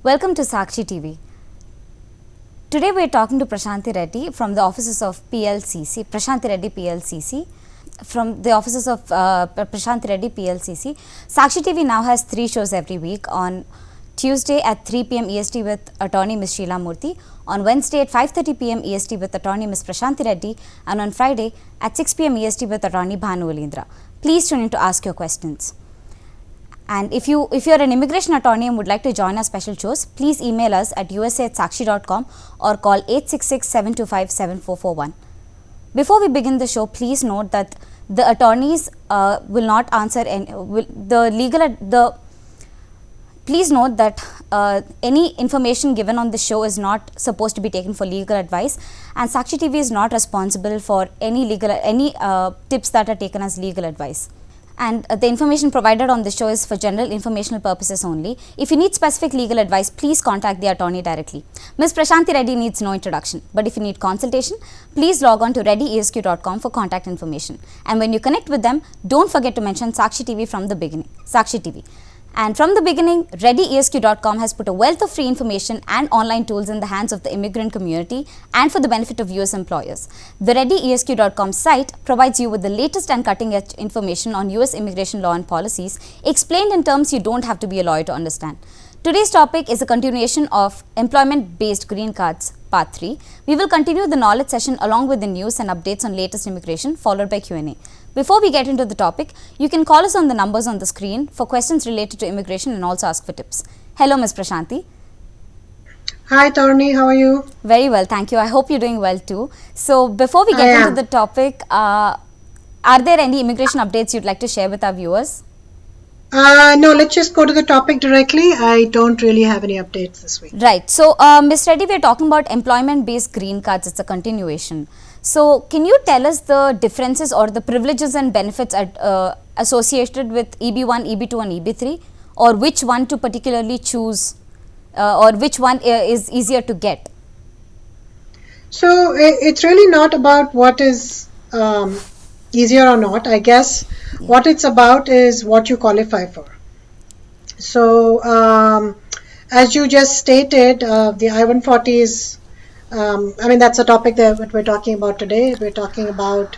Welcome to Sakshi TV. Today we are talking to Prashanthi Reddy from the offices of PLCC, Prashanthi Reddy PLCC. From the offices of Prashanthi Reddy PLCC. Sakshi TV now has 3 shows every week. On Tuesday at 3 p.m. EST with attorney Ms. Sheila Murthy, on Wednesday at 5:30 p.m. EST with attorney Ms. Prashanthi Reddy, and on Friday at 6 p.m. EST with attorney Bhanu Alindra. Please tune in to ask your questions. And if you're an immigration attorney and would like to join our special shows, please email us at usa@sakshi.com or call 866-725-7441. Before we begin the show, please note that the attorneys will not answer Please note that any information given on the show is not supposed to be taken for legal advice, and Sakshi TV is not responsible for any tips that are taken as legal advice. And the information provided on the show is for general informational purposes only. If you need specific legal advice, please contact the attorney directly. Ms. Prashanthi Reddy needs no introduction, but if you need consultation, please log on to reddyesq.com for contact information. And when you connect with them, don't forget to mention Sakshi TV from the beginning. Sakshi TV. And from the beginning, reddyesq.com has put a wealth of free information and online tools in the hands of the immigrant community and for the benefit of US employers. The reddyesq.com site provides you with the latest and cutting-edge information on US immigration law and policies, explained in terms you don't have to be a lawyer to understand. Today's topic is a continuation of Employment-Based Green Cards, Part 3. We will continue the knowledge session along with the news and updates on latest immigration, followed by Q&A. Before we get into the topic, you can call us on the numbers on the screen for questions related to immigration and also ask for tips. Hello, Ms. Prashanthi. Hi, Tony. How are you? Very well, thank you. I hope you're doing well too. So, before we get into the topic, are there any immigration updates you'd like to share with our viewers? No, let's just go to the topic directly. I don't really have any updates this week. Right. So, Ms. Reddy, we're talking about employment-based green cards. It's a continuation. So, can you tell us the differences or the privileges and benefits associated with EB1, EB2 and EB3, or which one to particularly choose or which one is easier to get? So, it's really not about what is easier or not. I guess what it's about is what you qualify for. So, as you just stated, the I-140 is that's a topic that we're talking about today. We're talking about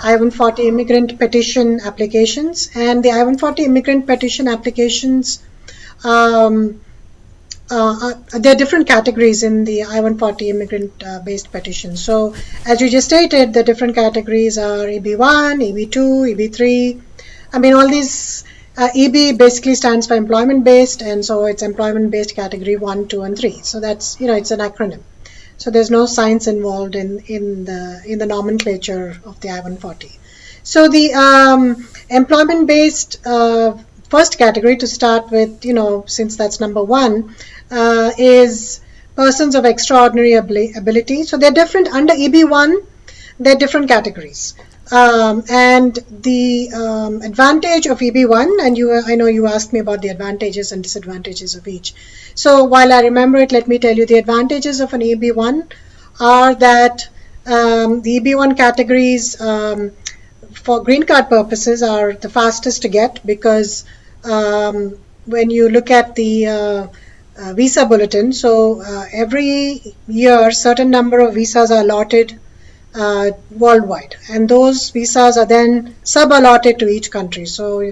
I-140 immigrant petition applications, and the I-140 immigrant petition applications, there are different categories in the I-140 immigrant based petition. So as you just stated, the different categories are EB1, EB2, EB3. All these EB basically stands for employment based, and so it's employment based category 1, 2 and 3. So that's, it's an acronym. So there's no science involved in the nomenclature of the I-140. So the employment-based first category to start with, since that's number 1, is persons of extraordinary ability. So they're different under EB1. They're different categories. And the advantage of EB1, and I know you asked me about the advantages and disadvantages of each. So while I remember it, let me tell you the advantages of an EB1 are that the EB1 categories for green card purposes are the fastest to get, because when you look at the visa bulletin, so every year certain number of visas are allotted worldwide, and those visas are then sub-allotted to each country. So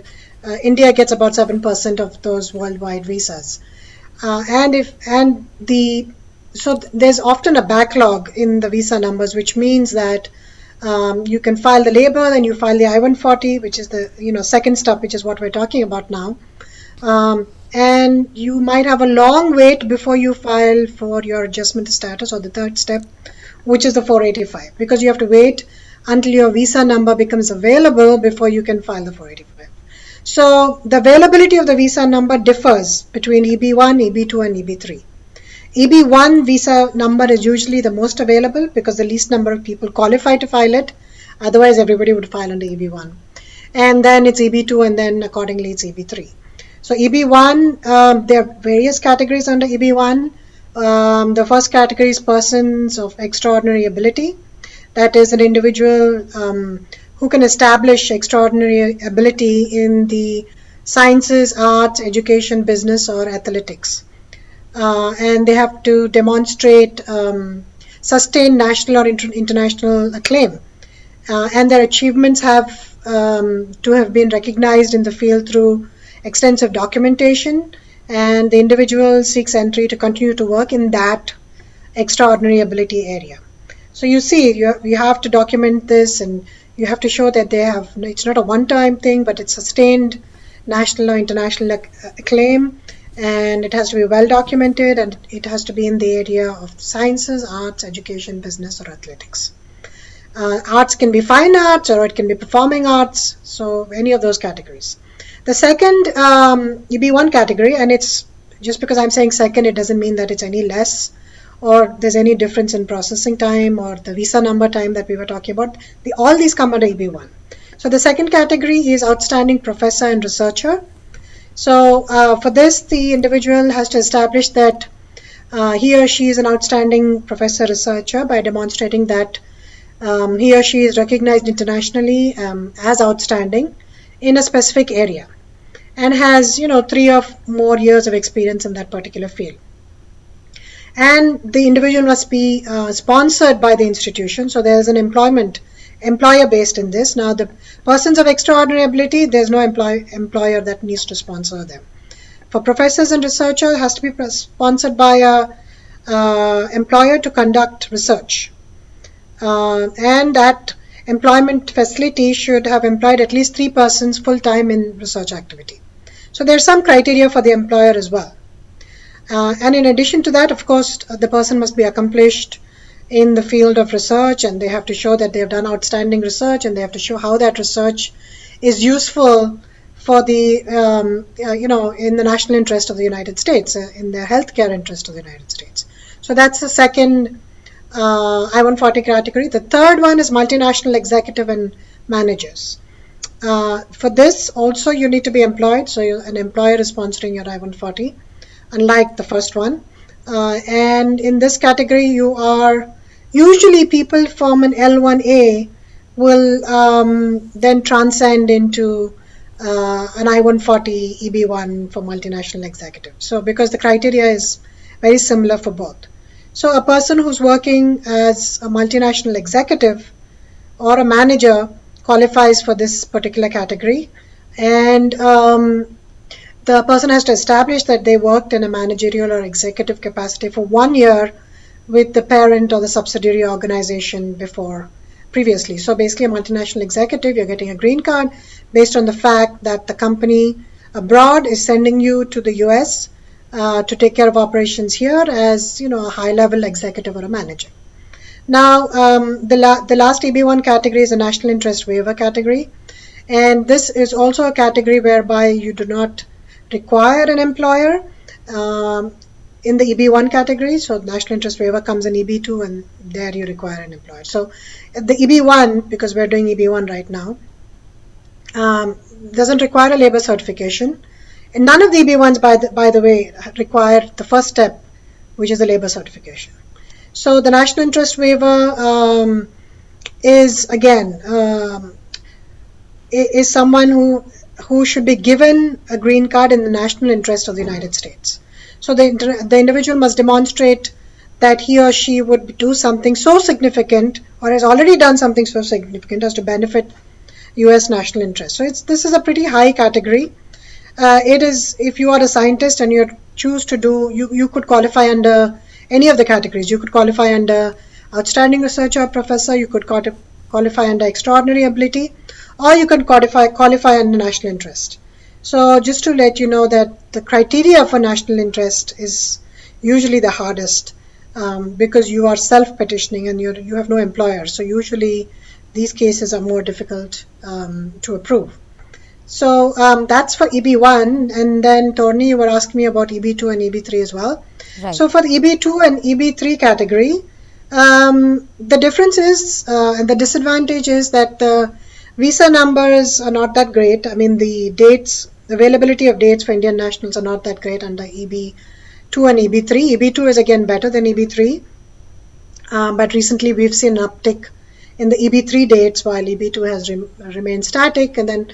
India gets about 7% of those worldwide visas, so there's often a backlog in the visa numbers, which means that you can file the labor, then you file the I-140, which is the second step, which is what we're talking about now, and you might have a long wait before you file for your adjustment status, or the third step, which is the 485, because you have to wait until your visa number becomes available before you can file the 485. So the availability of the visa number differs between EB1, EB2 and EB3. EB1 visa number is usually the most available because the least number of people qualify to file it. Otherwise, everybody would file under EB1. And then it's EB2, and then accordingly it's EB3. So EB1, there are various categories under EB1. The first category is persons of extraordinary ability. That is an individual who can establish extraordinary ability in the sciences, arts, education, business, or athletics. and they have to demonstrate sustained national or international acclaim. And their achievements have to have been recognized in the field through extensive documentation, and the individual seeks entry to continue to work in that extraordinary ability area. So you see, you have to document this, and you have to show that they have, it's not a one-time thing, but it's sustained national or international acclaim, and it has to be well documented, and it has to be in the area of sciences, arts, education, business, or athletics. Arts can be fine arts, or it can be performing arts, so any of those categories. The second EB1 category, and it's just because I'm saying second, it doesn't mean that it's any less or there's any difference in processing time or the visa number time that we were talking about. All these come under EB1. So the second category is outstanding professor and researcher. So for this, the individual has to establish that he or she is an outstanding professor researcher by demonstrating that he or she is recognized internationally as outstanding in a specific area and has 3 or more years of experience in that particular field. And the individual must be sponsored by the institution, so there's an employer based in this. Now the persons of extraordinary ability, there's no employer that needs to sponsor them. For professors and researchers, it has to be sponsored by a employer to conduct research, and that employment facility should have employed at least 3 persons full-time in research activity. So there's some criteria for the employer as well. And in addition to that, of course, the person must be accomplished in the field of research, and they have to show that they have done outstanding research, and they have to show how that research is useful for the, in the national interest of the United States, in the healthcare interest of the United States. So that's the second I-140 category. The third one is multinational executive and managers. For this also you need to be employed, so an employer is sponsoring your I-140, unlike the first one. And in this category, you are usually people from an L1A will then transcend into an I-140 EB1 for multinational executive. So because the criteria is very similar for both. So a person who's working as a multinational executive or a manager qualifies for this particular category, and the person has to establish that they worked in a managerial or executive capacity for 1 year with the parent or the subsidiary organization previously. So basically a multinational executive, you're getting a green card based on the fact that the company abroad is sending you to the US to take care of operations here as a high-level executive or a manager. Now the last EB1 category is a national interest waiver category, and this is also a category whereby you do not require an employer in the EB1 category. So national interest waiver comes in EB2, and there you require an employer. So the EB1, because we're doing EB1 right now, doesn't require a labor certification, and none of the EB1s, by the way, require the first step, which is the labor certification. So the national interest waiver is again is someone who should be given a green card in the national interest of the United States. So the individual must demonstrate that he or she would do something so significant, or has already done something so significant as to benefit US national interest. So this is a pretty high category. It is, if you are a scientist and you choose to do, you could qualify under any of the categories. You could qualify under outstanding researcher or professor, you could qualify under extraordinary ability, or you can qualify under national interest. So just to let you know that the criteria for national interest is usually the hardest, because you are self-petitioning and you have no employer. So usually these cases are more difficult to approve. So that's for EB1, and then Torni, you were asking me about EB2 and EB3 as well. Right. So for the EB2 and EB3 category, the difference is, and the disadvantage is that the visa numbers are not that great. I mean, the availability of dates for Indian nationals are not that great under EB2 and EB3. EB2 is again better than EB3, but recently we've seen an uptick in the EB3 dates while EB2 has remained static. And then,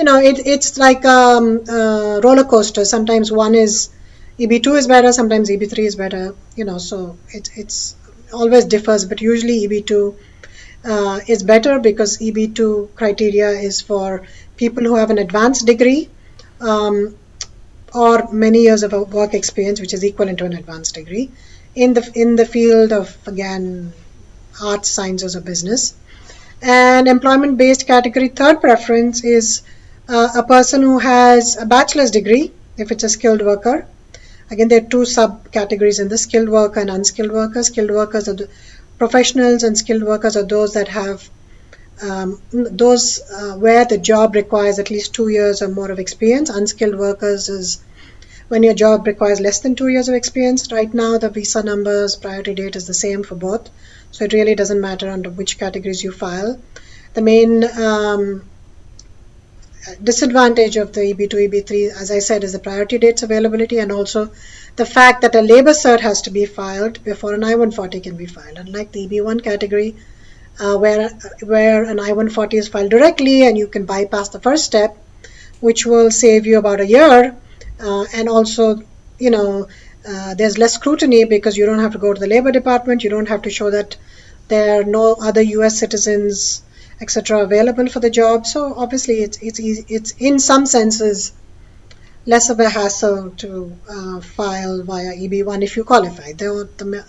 it's like a roller coaster. Sometimes one is EB2 is better, sometimes EB3 is better, so it's always differs, but usually EB2 is better because EB2 criteria is for people who have an advanced degree or many years of work experience, which is equivalent to an advanced degree in the field of, again, arts, sciences, or business. And employment-based category, third preference is a person who has a bachelor's degree, if it's a skilled worker. Again, there are two subcategories in the skilled worker and unskilled workers. Skilled workers are the professionals, and skilled workers are those that have where the job requires at least 2 years or more of experience. Unskilled workers is when your job requires less than 2 years of experience. Right now, the visa numbers, priority date is the same for both. So it really doesn't matter under which categories you file. The main disadvantage of the EB2, EB3, as I said, is the priority dates availability, and also the fact that a labor cert has to be filed before an I-140 can be filed. Unlike the EB1 category, where an I-140 is filed directly and you can bypass the first step, which will save you about a year, and also, there's less scrutiny because you don't have to go to the Labor Department, you don't have to show that there are no other US citizens, etc., available for the job. So obviously it's in some senses less of a hassle to file via EB1 if you qualify. The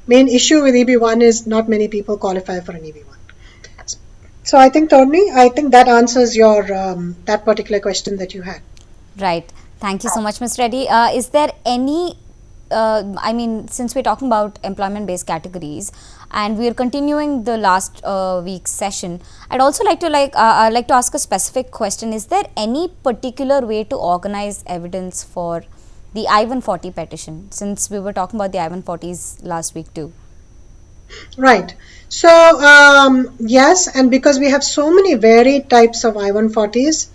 main issue with EB1 is not many people qualify for an EB1. So I think, Tony, that answers your that particular question that you had. Right. Thank you so much, Ms. Reddy. Is there any, since we're talking about employment-based categories, and we're continuing the last week's session, I'd also like to ask a specific question. Is there any particular way to organize evidence for the I-140 petition, since we were talking about the I-140s last week too? Right. So, yes, and because we have so many varied types of I-140s,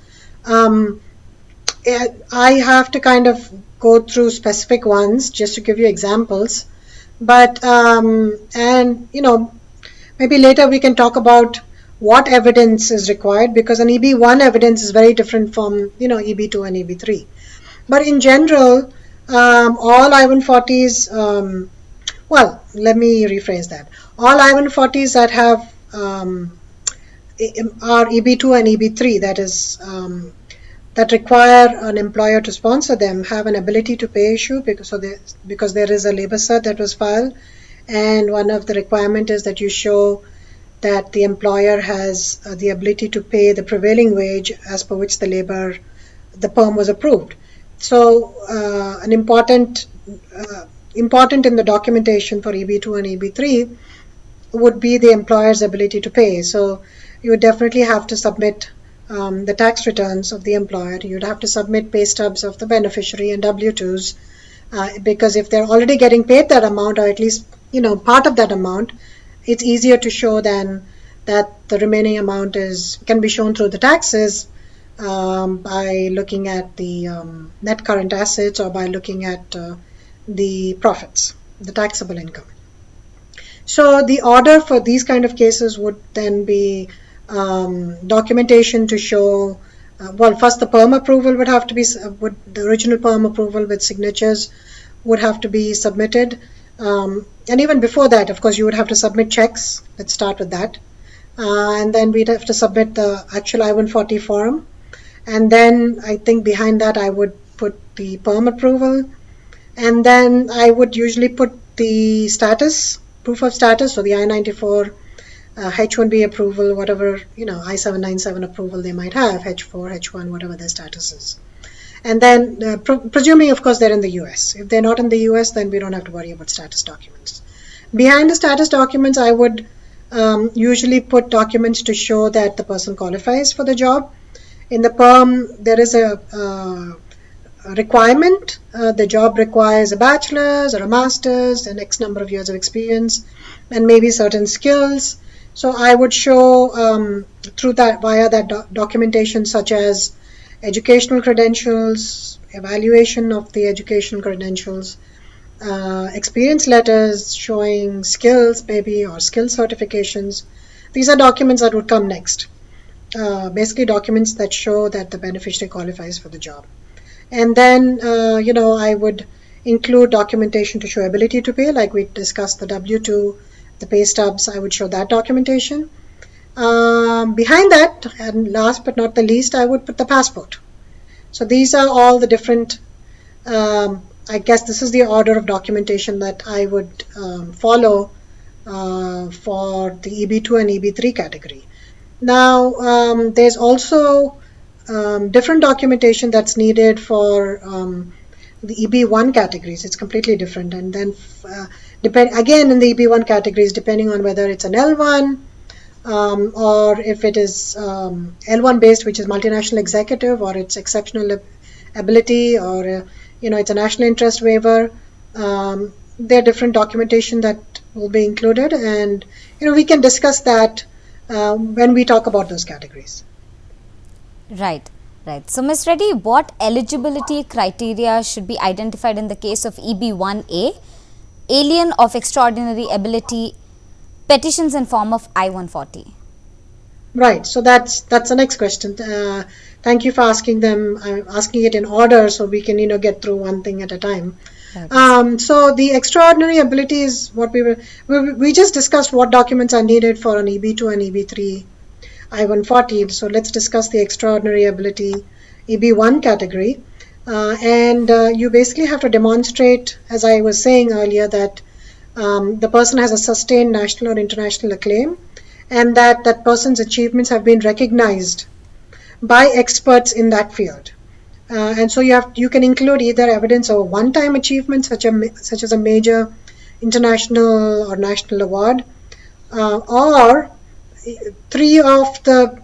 I have to kind of go through specific ones just to give you examples. But, maybe later we can talk about what evidence is required, because an EB1 evidence is very different from, EB2 and EB3. But in general, all I-140s, well, let me rephrase that. All I-140s that have are EB2 and EB3, that is, that require an employer to sponsor them, have an ability to pay issue because there is a labor cert that was filed, and one of the requirement is that you show that the employer has the ability to pay the prevailing wage as per which the perm was approved. So an important in the documentation for EB2 and EB3 would be the employer's ability to pay. So you would definitely have to submit the tax returns of the employer. You'd have to submit pay stubs of the beneficiary and W-2s, because if they're already getting paid that amount, or at least part of that amount, it's easier to show than that the remaining amount can be shown through the taxes by looking at the net current assets, or by looking at the profits, the taxable income. So the order for these kind of cases would then be documentation to show, first the perm approval would have to be, the original perm approval with signatures would have to be submitted. And even before that, of course, you would have to submit checks. Let's start with that. And then we'd have to submit the actual I-140 form. And then I think behind that I would put the perm approval. And then I would usually put the status, proof of status, so the I-94, H-1B approval, whatever, I-797 approval they might have, H-4, H-1, whatever their status is. And then, presuming, of course, they're in the US. If they're not in the US, then we don't have to worry about status documents. Behind the status documents, I would usually put documents to show that the person qualifies for the job. In the perm, there is a requirement. The job requires a bachelor's or a master's and X number of years of experience, and maybe certain skills. So I would show through that, via that documentation, such as educational credentials, evaluation of the educational credentials, experience letters showing skills maybe, or skill certifications. These are documents that would come next. Basically documents that show that the beneficiary qualifies for the job. And then, I would, include documentation to show ability to pay, like we discussed the W-2, the pay stubs. I would show that documentation. Behind that, and last but not the least, I would put the passport. So these are all the different, I guess this is the order of documentation that I would follow for the EB2 and EB3 category. Now, there's also different documentation that's needed for the EB1 categories. It's completely different. And then again in the EB1 categories, depending on whether it's an L1 or if it is L1 based, which is multinational executive, or it's exceptional ability, or it's a national interest waiver. There are different documentation that will be included, and we can discuss that when we talk about those categories. Right. So, Ms. Reddy, what eligibility criteria should be identified in the case of EB1A, alien of extraordinary ability, petitions in form of I-140? Right. So that's the next question. Thank you for asking them. I'm asking it in order so we can get through one thing at a time. Right. So the extraordinary ability is what we just discussed. What documents are needed for an EB2 and EB3 I-140. So let's discuss the extraordinary ability EB1 category. And you basically have to demonstrate, as I was saying earlier, that the person has a sustained national or international acclaim, and that person's achievements have been recognized by experts in that field. And so you can include either evidence of a one-time achievement, such as a major international or national award, or 3 of the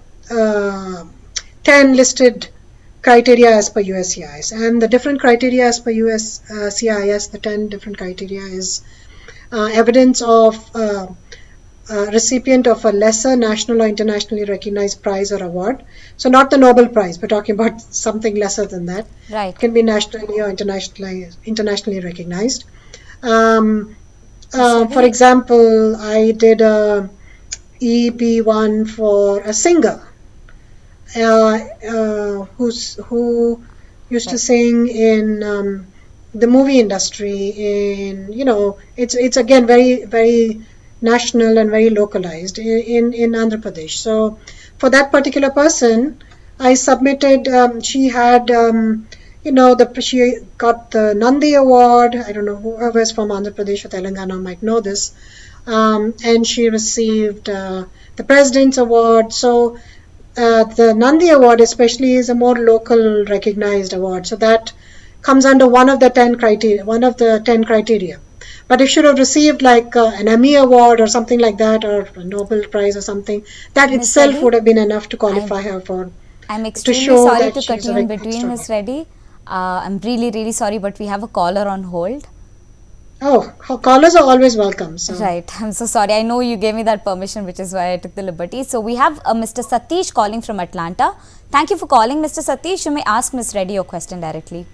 10 listed criteria as per USCIS. And the different criteria as per USCIS, the 10 different criteria is evidence of recipient of a lesser national or internationally recognized prize or award. So not the Nobel Prize, we're talking about something lesser than that. Right. It can be nationally or internationally recognized. For example, I did a EB1 for a singer who used to sing in the movie industry. It's again very, very national and very localized in Andhra Pradesh. So for that particular person, I submitted. She had she got the Nandi Award. I don't know, whoever is from Andhra Pradesh or Telangana might know this. And she received the President's Award. So the Nandi Award especially is a more local recognized award. So that comes under one of the 10 criteria. But if she would have received like an Emmy Award or something like that, or a Nobel Prize or something, that Ms. itself Reddy, would have been enough to qualify her for. I'm extremely sorry to cut you in between, Ms. Reddy. I'm really, really sorry, but we have a caller on hold. Oh, callers are always welcome. So. Right. I'm so sorry. I know you gave me that permission, which is why I took the liberty. So we have Mr. Satish calling from Atlanta. Thank you for calling, Mr. Satish. You may ask Ms. Reddy your question directly.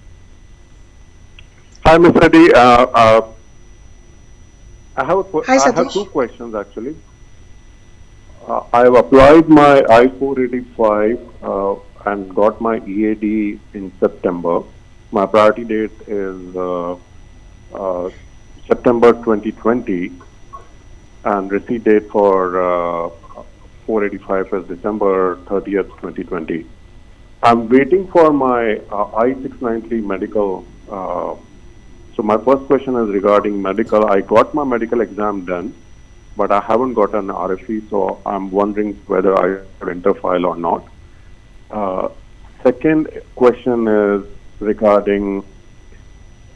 Hi, Ms. Reddy. I have 2 questions actually. I have applied my I-485 and got my EAD in September. My priority date is September 2020, and receipt date for 485 is December 30th, 2020. I'm waiting for my I-693 medical. So my first question is regarding medical. I got my medical exam done, but I haven't got an RFE, so I'm wondering whether I should interfile or not. Second question is regarding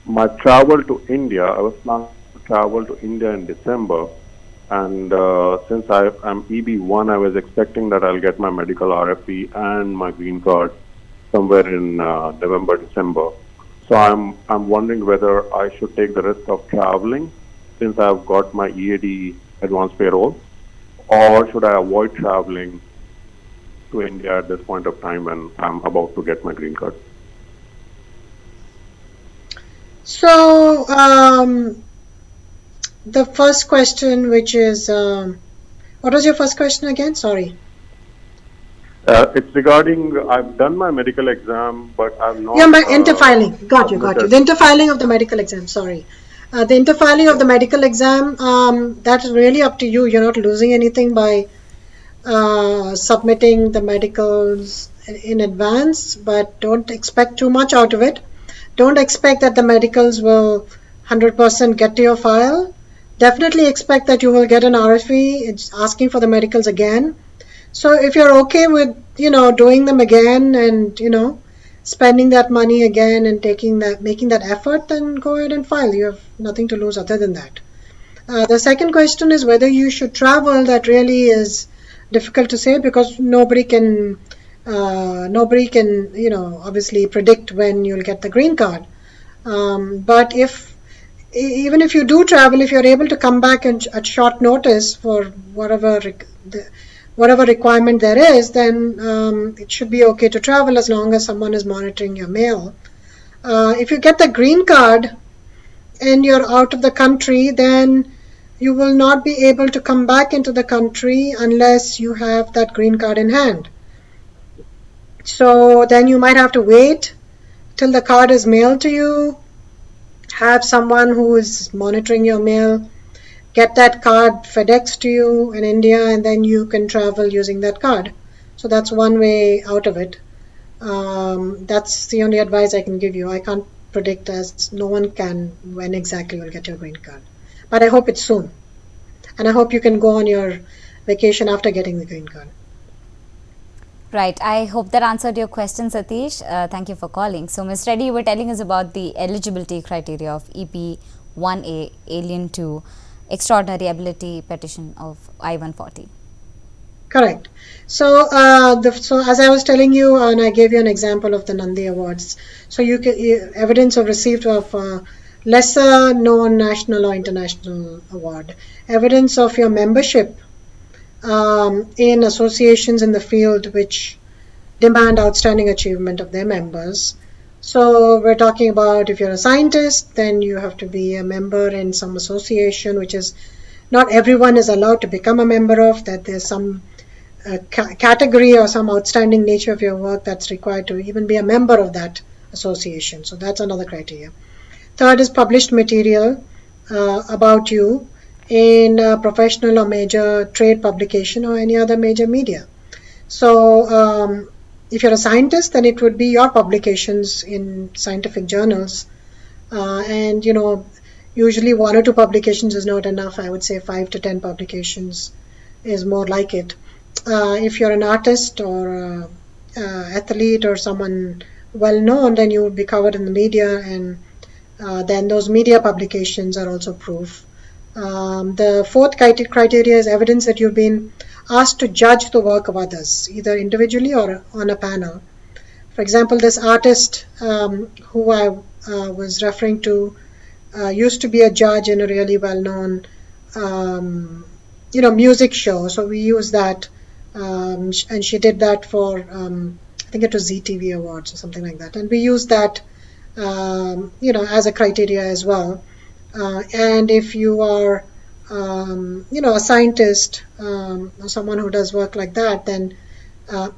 my travel to India. I was planning to travel to India in December, and since I'm EB1, I was expecting that I'll get my medical RFE and my green card somewhere in November, December. So I'm wondering whether I should take the risk of traveling since I've got my EAD advanced payroll, or should I avoid traveling to India at this point of time when I'm about to get my green card? So the first question, which is, what was your first question again? Sorry. It's regarding, I've done my medical exam, but I'm not. Yeah, my interfiling. Got you. Submitted. The interfiling of the medical exam. Sorry. The interfiling of the medical exam, that's really up to you. You're not losing anything by submitting the medicals in advance, but don't expect too much out of it. Don't expect that the medicals will 100% get to your file. Definitely expect that you will get an RFE. It's asking for the medicals again. So if you're okay with, doing them again and, spending that money again and making that effort, then go ahead and file. You have nothing to lose other than that. The second question is whether you should travel. That really is difficult to say because nobody can, obviously predict when you'll get the green card. But even if you do travel, if you're able to come back at short notice for whatever requirement there is, then it should be okay to travel as long as someone is monitoring your mail. If you get the green card and you're out of the country, then you will not be able to come back into the country unless you have that green card in hand. So then you might have to wait till the card is mailed to you, have someone who is monitoring your mail get that card FedEx to you in India, and then you can travel using that card. So that's one way out of it. That's the only advice I can give you. I can't predict, as no one can, when exactly you'll get your green card. But I hope it's soon. And I hope you can go on your vacation after getting the green card. Right. I hope that answered your question, Satish. Thank you for calling. So, Ms. Reddy, you were telling us about the eligibility criteria of EP1A Alien to Extraordinary Ability Petition of I-140. Correct. So, so as I was telling you, and I gave you an example of the Nandi Awards. So, evidence of receipt of lesser known national or international award, evidence of your membership in associations in the field which demand outstanding achievement of their members. So we're talking about if you're a scientist, then you have to be a member in some association, which is not everyone is allowed to become a member of, that there's some category or some outstanding nature of your work that's required to even be a member of that association. So that's another criteria. Third is published material about you in a professional or major trade publication or any other major media. So if you're a scientist, then it would be your publications in scientific journals. And, usually 1 or 2 publications is not enough. I would say 5 to 10 publications is more like it. If you're an artist or athlete or someone well known, then you would be covered in the media, and then those media publications are also proof. The fourth criteria is evidence that you've been asked to judge the work of others, either individually or on a panel. For example, this artist who I was referring to used to be a judge in a really well-known, music show. So we use that, and she did that for, I think it was ZTV Awards or something like that. And we use that, as a criteria as well. And if you are, a scientist or someone who does work like that, then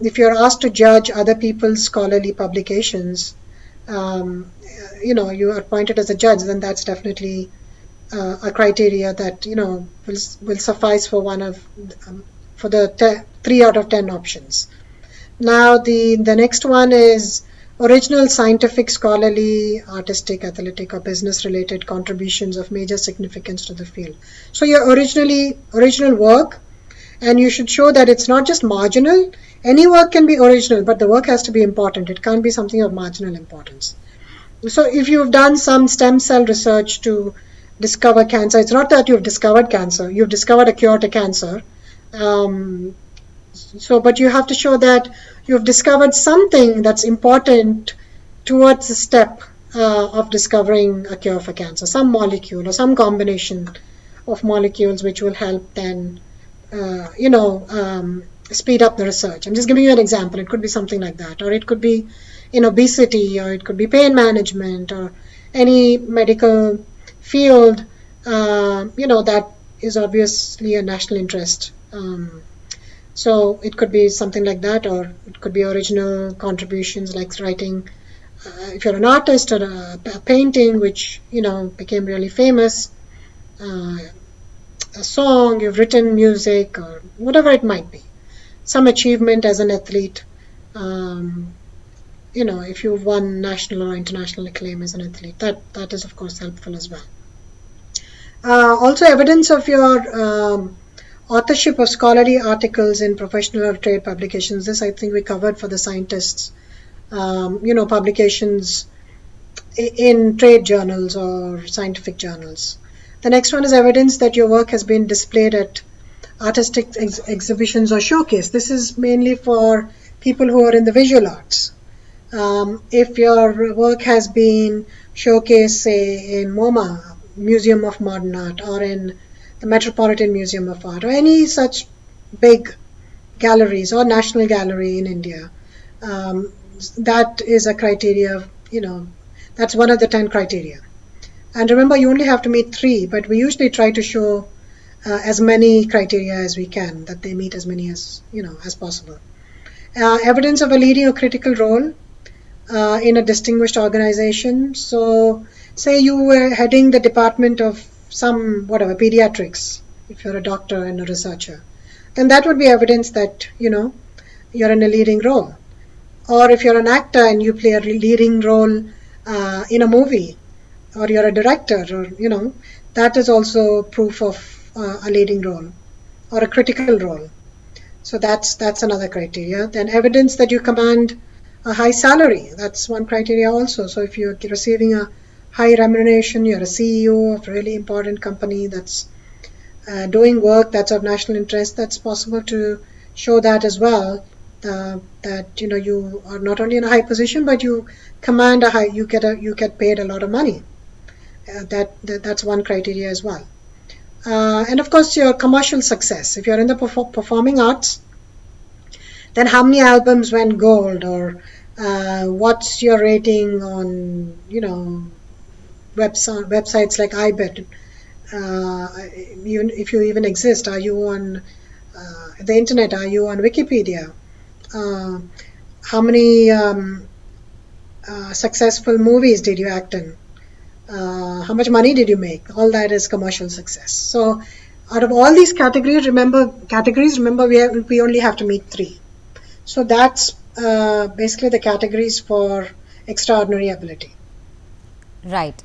if you're asked to judge other people's scholarly publications, you are appointed as a judge, then that's definitely a criteria that will suffice for for the 3 out of 10 options. Now the next one is original scientific, scholarly, artistic, athletic, or business-related contributions of major significance to the field. So your original work, and you should show that it's not just marginal. Any work can be original, but the work has to be important. It can't be something of marginal importance. So if you've done some stem cell research to discover cancer, it's not that you've discovered cancer, you've discovered a cure to cancer. But you have to show that you've discovered something that's important towards the step of discovering a cure for cancer, some molecule or some combination of molecules which will help then, speed up the research. I'm just giving you an example. It could be something like that, or it could be in obesity, or it could be pain management, or any medical field, that is obviously a national interest. So it could be something like that, or it could be original contributions like writing. If you're an artist or a painting, which became really famous, uh, a song you've written, music, or whatever it might be, some achievement as an athlete. Um, if you've won national or international acclaim as an athlete, that is of course helpful as well. Also, evidence of your authorship of scholarly articles in professional or trade publications. This I think we covered for the scientists. Publications in trade journals or scientific journals. The next one is evidence that your work has been displayed at artistic exhibitions or showcase. This is mainly for people who are in the visual arts. If your work has been showcased, say, in MoMA, Museum of Modern Art, or in the Metropolitan Museum of Art, or any such big galleries, or National Gallery in India, that is a criteria, that's one of the 10 criteria. And remember, you only have to meet 3, but we usually try to show as many criteria as we can, that they meet as many as possible. Evidence of a leading or critical role in a distinguished organization. So, say you were heading the department of some pediatrics, if you're a doctor and a researcher, then that would be evidence that you're in a leading role. Or if you're an actor and you play a leading role in a movie, or you're a director, or that is also proof of a leading role or a critical role. So that's another criteria. Then evidence that you command a high salary, that's one criteria also. So if you're receiving a high remuneration, you're a CEO of a really important company that's doing work that's of national interest, that's possible to show that as well. That you are not only in a high position, but you command you get paid a lot of money. That's one criteria as well. And of course, your commercial success. If you're in the performing arts, then how many albums went gold, or what's your rating on websites like iBet? If you even exist, are you on the internet? Are you on Wikipedia? How many successful movies did you act in? How much money did you make? All that is commercial success. So out of all these categories, remember we only have to meet 3. So that's basically the categories for extraordinary ability. Right.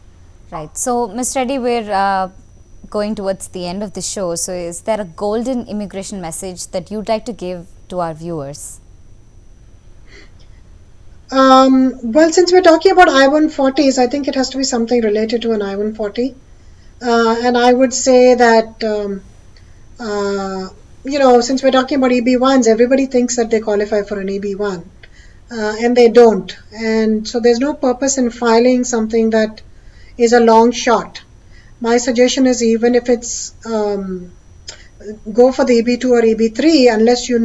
So, Ms. Reddy, we're going towards the end of the show. So, is there a golden immigration message that you'd like to give to our viewers? Well, since we're talking about I-140s, I think it has to be something related to an I-140. And I would say that, since we're talking about EB1s, everybody thinks that they qualify for an EB1, and they don't. And so there's no purpose in filing something that is a long shot. My suggestion is, even if it's go for the EB2 or EB3, unless you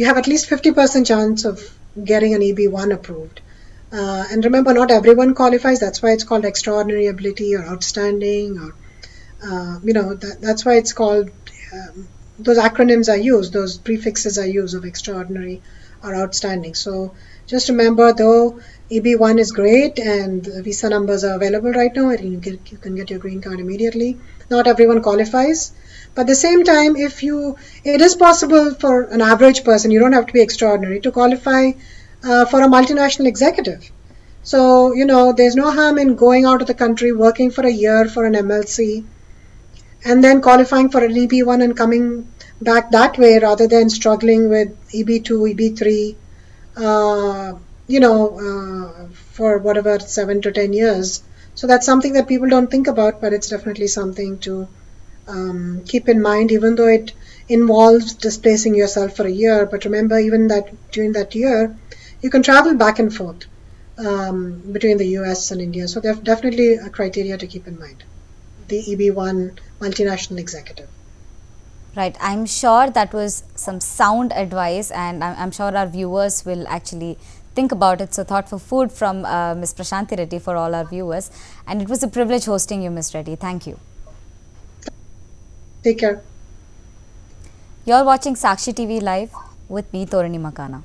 have at least 50% chance of getting an EB1 approved. And remember, not everyone qualifies. That's why it's called extraordinary ability or outstanding, or that's why it's called. Those acronyms are used. Those prefixes are used, of extraordinary or outstanding. So just remember, though EB1 is great and visa numbers are available right now, and you can get your green card immediately. Not everyone qualifies. But at the same time, it is possible for an average person, you don't have to be extraordinary, to qualify for a multinational executive. So, there's no harm in going out of the country, working for a year for an MLC, and then qualifying for an EB1 and coming back that way, rather than struggling with EB2, EB3, for whatever, 7 to 10 years. So that's something that people don't think about, but it's definitely something to keep in mind, even though it involves displacing yourself for a year. But remember, even that during that year, you can travel back and forth between the US and India. So there's definitely a criteria to keep in mind. The EB1 multinational executive. Right. I'm sure that was some sound advice, and I'm sure our viewers will actually think about it. So thoughtful food from Ms. Prashanthi Reddy for all our viewers. And it was a privilege hosting you, Ms. Reddy. Thank you. Take care. You're watching Sakshi TV Live with me, Torini Makana.